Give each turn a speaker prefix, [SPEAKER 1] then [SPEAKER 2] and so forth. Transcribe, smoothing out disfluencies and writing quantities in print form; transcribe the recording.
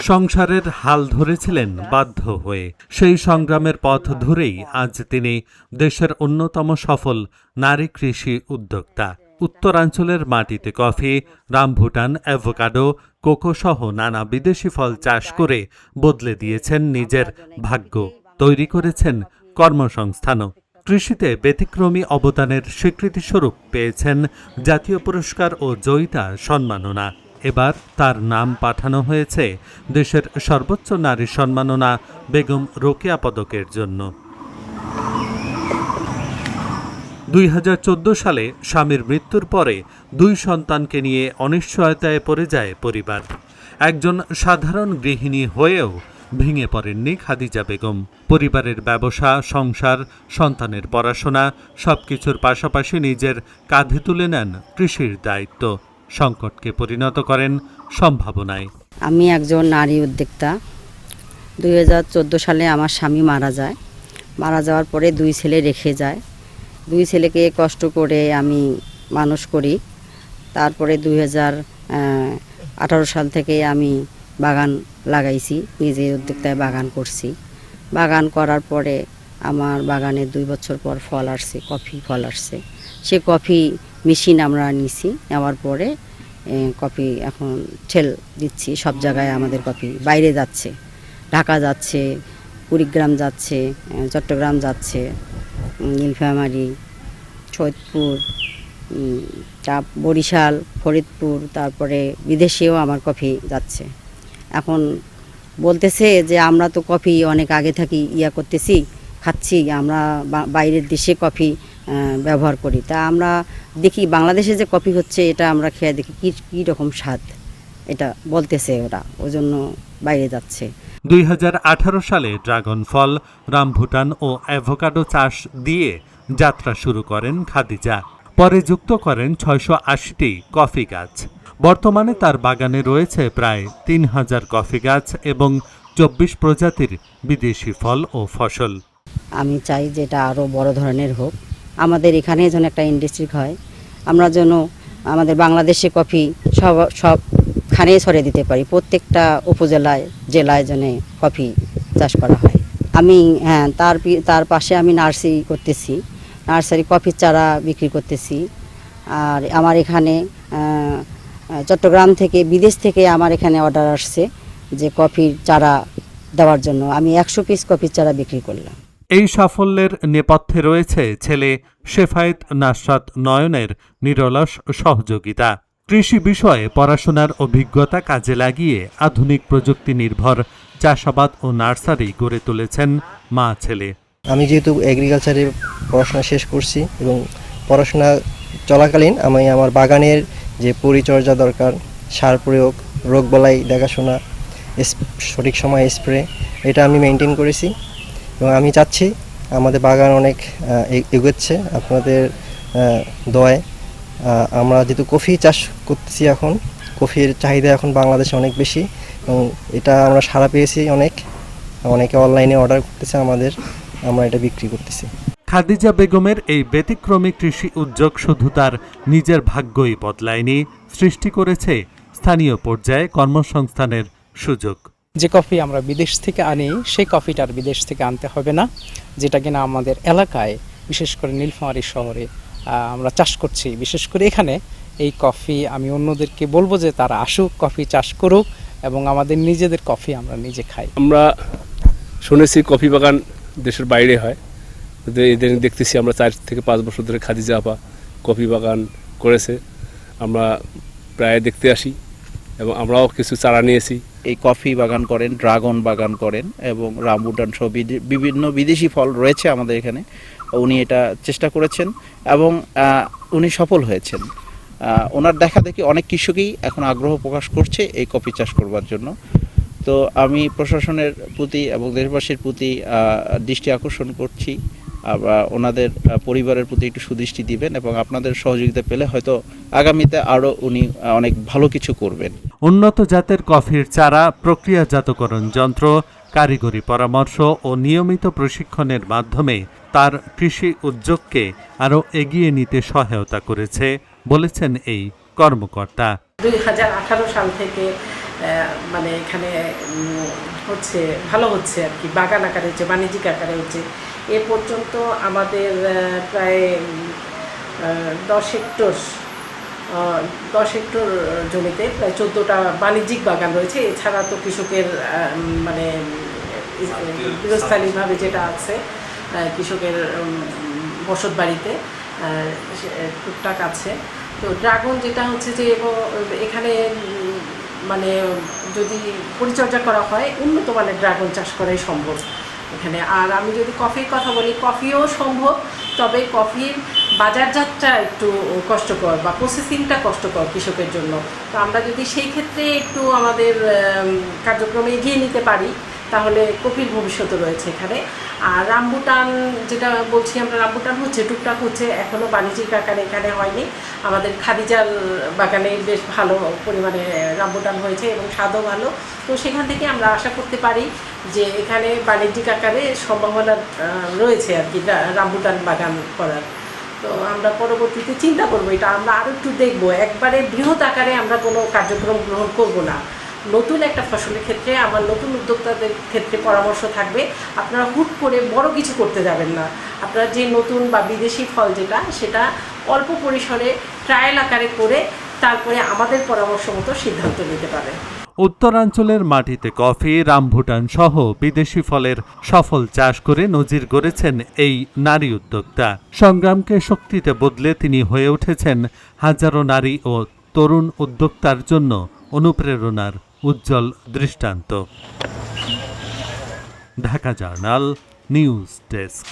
[SPEAKER 1] সংসারের হাল ধরেছিলেন বাধ্য হয়ে। সেই সংগ্রামের পথ ধরেই আজ তিনি দেশের অন্যতম সফল নারী কৃষি উদ্যোক্তা। উত্তরাঞ্চলের মাটিতে কফি, রামভুটান, অ্যাভোকাডো, কোকো সহ নানা বিদেশি ফল চাষ করে বদলে দিয়েছেন নিজের ভাগ্য, তৈরি করেছেন কর্মসংস্থানও। কৃষিতে ব্যতিক্রমী অবদানের স্বীকৃতিস্বরূপ পেয়েছেন জাতীয় পুরস্কার ও জয়িতা সম্মাননা। এবার তার নাম পাঠানো হয়েছে দেশের সর্বোচ্চ নারী সম্মাননা বেগম রোকেয়া পদকের জন্য। 2014 সালে স্বামীর মৃত্যুর পরে 2 সন্তানকে নিয়ে অনিশ্চয়তায় পড়ে যায় পরিবার। একজন সাধারণ গৃহিণী হয়েও ভেঙে পড়েননি খাদিজা বেগম। পরিবারের ব্যবসা, সংসার, সন্তানের পড়াশোনা সবকিছুর পাশাপাশি নিজের কাঁধে তুলে নেন কৃষির দায়িত্ব। সংকটকে পরিণত করেন সম্ভাবনায়।
[SPEAKER 2] আমি একজন নারী উদ্যোক্তা। 2014 সালে আমার স্বামী মারা যায়। মারা যাওয়ার পরে 2 ছেলে রেখে যায়। 2 ছেলেকে কষ্ট করে আমি মানুষ করি। তারপরে 2018 সাল থেকে আমি বাগান লাগাইছি, নিজে উদ্যোক্তায় বাগান করছি। বাগান করার পরে আমার বাগানে 2 বছর পর ফল আসছে, কফি ফল আসছে। সে কফি মেশিন আমরা নিছি, নেওয়ার পরে কফি এখন ছেল দিচ্ছি। সব জায়গায় আমাদের কফি বাইরে যাচ্ছে, ঢাকা যাচ্ছে, কুড়িগ্রাম যাচ্ছে, চট্টগ্রাম যাচ্ছে, নীলফামারী, সৈয়দপুর, বরিশাল, ফরিদপুর, তারপরে বিদেশেও আমার কফি যাচ্ছে। এখন বলতেছে যে আমরা তো কফি অনেক আগে থাকি করতেছি, খাচ্ছি, আমরা বাইরের দেশে কফি ব্যবহার করি। তা আমরা দেখি বাংলাদেশে যে কফি হচ্ছে এটা আমরা খেয়ে দেখি কী রকম স্বাদ, এটা বলতেছে ওরা, ওই জন্য বাইরে যাচ্ছে।
[SPEAKER 1] 2018 সালে ড্রাগন ফল, রামভুটান ও অ্যাভোকাডো চাষ দিয়ে যাত্রা শুরু করেন খাদিজা। পরে যুক্ত করেন 680টি কফি গাছ। বর্তমানে তার বাগানে রয়েছে প্রায় 3000 কফি গাছ এবং 24 প্রজাতির বিদেশি ফল ও ফসল।
[SPEAKER 2] আমি চাই যে এটা আরও বড় ধরনের হোক, আমাদের এখানে যেন একটা ইন্ডাস্ট্রি হয়, আমরা যেন আমাদের বাংলাদেশে কফি সবখানে ছড়িয়ে দিতে পারি, প্রত্যেকটা উপজেলায় জেলায় যেন কফি চাষ করা হয়। আমি তার পাশে আমি নার্সারি করতেছি, নার্সারি কফির চারা বিক্রি করতেছি। আর আমার এখানে চট্টগ্রাম থেকে, বিদেশ থেকে আমার এখানে অর্ডার আসছে যে কফির চারা দেওয়ার জন্য। আমি 100 পিস কফির চারা বিক্রি করলাম।
[SPEAKER 1] এই সাফল্যের নেপথ্যে রয়েছে ছেলে শেফায়েত নাসরাত নয়নের নিরলস সহযোগিতা। কৃষি বিষয়ে পড়াশোনার অভিজ্ঞতা কাজে লাগিয়ে আধুনিক প্রযুক্তি নির্ভর চাষাবাদ ও নার্সারি গড়ে তুলেছেন মা ছেলে।
[SPEAKER 3] আমি যেহেতু এগ্রিকালচারে পড়াশোনা শেষ করছি এবং পড়াশোনা চলাকালীন আমি আমার বাগানের যে পরিচর্যা দরকার, সার প্রয়োগ, রোগবালাই দেখাশোনা, সঠিক সময় স্প্রে, এটা আমি মেনটেন করেছি এবং আমি চাচ্ছি আমাদের বাগান অনেক এগোচ্ছে আপনাদের দয়ায়। আমরা যেহেতু কফি চাষ করতেছি, এখন কফির চাহিদা এখন বাংলাদেশে অনেক বেশি এবং এটা আমরা সাড়া পেয়েছি, অনেকে অনলাইনে অর্ডার করতেছে আমরা এটা বিক্রি করতেছি।
[SPEAKER 1] খাদিজা বেগমের এই ব্যতিক্রমী কৃষি উদ্যোগ শুধু তার নিজের ভাগ্যই বদলায়নি, সৃষ্টি করেছে স্থানীয় পর্যায়ে কর্মসংস্থানের সুযোগ।
[SPEAKER 4] যে কফি আমরা বিদেশ থেকে আনি সেই কফিটা আর বিদেশ থেকে আনতে হবে না, যেটা কিনা আমাদের এলাকায় বিশেষ করে নীলফামারী শহরে আমরা চাষ করছি। বিশেষ করে এখানে এই কফি আমি অন্যদেরকে বলবো যে তারা আসুক, কফি চাষ করুক এবং আমাদের নিজেদের কফি আমরা নিজে খাই।
[SPEAKER 5] আমরা শুনেছি কফি বাগান দেশের বাইরে হয়, এদের দেখতেছি আমরা 4 থেকে 5 বছর ধরে খাদিজা আপা কফি বাগান করেছে, আমরা প্রায় দেখতে আসি এবং আমরাও কিছু চারা নিয়েছি।
[SPEAKER 6] এই কফি বাগান করেন, ড্রাগন বাগান করেন এবং রামবুটান সহ বিভিন্ন বিদেশি ফল রয়েছে আমাদের এখানে। উনি এটা চেষ্টা করেছেন এবং উনি সফল হয়েছেন। ওনার দেখা দেখি অনেক কৃষকই এখন আগ্রহ প্রকাশ করছে এই কফি চাষ করবার জন্য। তো আমি প্রশাসনের প্রতি এবং দেশবাসীর প্রতি দৃষ্টি আকর্ষণ করছি, ওনাদের পরিবারের প্রতি একটু সুদৃষ্টি দিবেন এবং আপনাদের সহযোগিতা পেলে হয়তো আগামীতে আরও উনি অনেক ভালো কিছু করবেন।
[SPEAKER 1] উন্নত জাতের কফির চারা, প্রক্রিয়াজাতকরণ যন্ত্র, কারিগরি পরামর্শ ও নিয়মিত প্রশিক্ষণের মাধ্যমে তার কৃষি উদ্যোগকে আরও এগিয়ে নিতে সহায়তা করেছে বলেছেন এই কর্মকর্তা।
[SPEAKER 7] 2018 সাল থেকে মানে এখানে হচ্ছে ভালো হচ্ছে আর কি, বাগান আকারে হচ্ছে, বাণিজ্যিক আকারে হচ্ছে। এ পর্যন্ত আমাদের প্রায় 10 হেক্টর জমিতে প্রায় 14টা বাণিজ্যিক বাগান রয়েছে। এছাড়া তো কৃষকের মানে গৃহস্থালীভাবে যেটা আছে কৃষকের বসত বাড়িতে টুকটাক আছে। তো ড্রাগন যেটা হচ্ছে যে এখানে মানে যদি পরিচর্যা করা হয় উন্নত মানের ড্রাগন চাষ করাই সম্ভব এখানে। আর আমি যদি কফির কথা বলি, কফিও সম্ভব, তবে কফির বাজারজাতটা একটু কষ্টকর বা প্রসেসিংটা কষ্টকর কৃষকের জন্য। তো আমরা যদি সেই ক্ষেত্রে একটু আমাদের কার্যক্রমে এগিয়ে নিতে পারি তাহলে কফির ভবিষ্যৎ রয়েছে এখানে। আর রামবুটান যেটা বলছি আমরা, রামবুটান হচ্ছে টুকটাক হচ্ছে, এখনও বাণিজ্যিক আকারে এখানে হয়নি। আমাদের খাদিজার বাগানে বেশ ভালো পরিমাণে রামবুটান হয়েছে এবং স্বাদও ভালো। তো সেখান থেকে আমরা আশা করতে পারি যে এখানে বাণিজ্যিক আকারে সম্ভাবনা রয়েছে আর কি রামবুটান বাগান করার। তো আমরা পরবর্তীতে চিন্তা করবো, এটা আমরা আরও একটু দেখবো। একবারে বৃহৎ আকারে আমরা কোনো কার্যক্রম গ্রহণ করব না। নতুন একটা ফসলের ক্ষেত্রে আমার নতুন উদ্যোক্তাদের ক্ষেত্রে পরামর্শ থাকবে, আপনারা হুট করে বড় কিছু করতে যাবেন না। আপনারা যে নতুন বা বিদেশি ফল যেটা, সেটা অল্প পরিসরে ট্রায়াল আকারে করে তারপরে আমাদের পরামর্শ মতো সিদ্ধান্ত নিতে পারেন।
[SPEAKER 1] উত্তরাঞ্চলের মাটিতে কফি, রামবুটান সহ বিদেশি ফলের সফল চাষ করে নজির গড়েছেন এই নারী উদ্যোক্তা। সংগ্রামকে শক্তিতে বদলে তিনি হয়ে উঠেছেন হাজারো নারী ও তরুণ উদ্যোক্তার জন্য অনুপ্রেরণার উজ্জ্বল দৃষ্টান্ত। Dhaka journal news desk.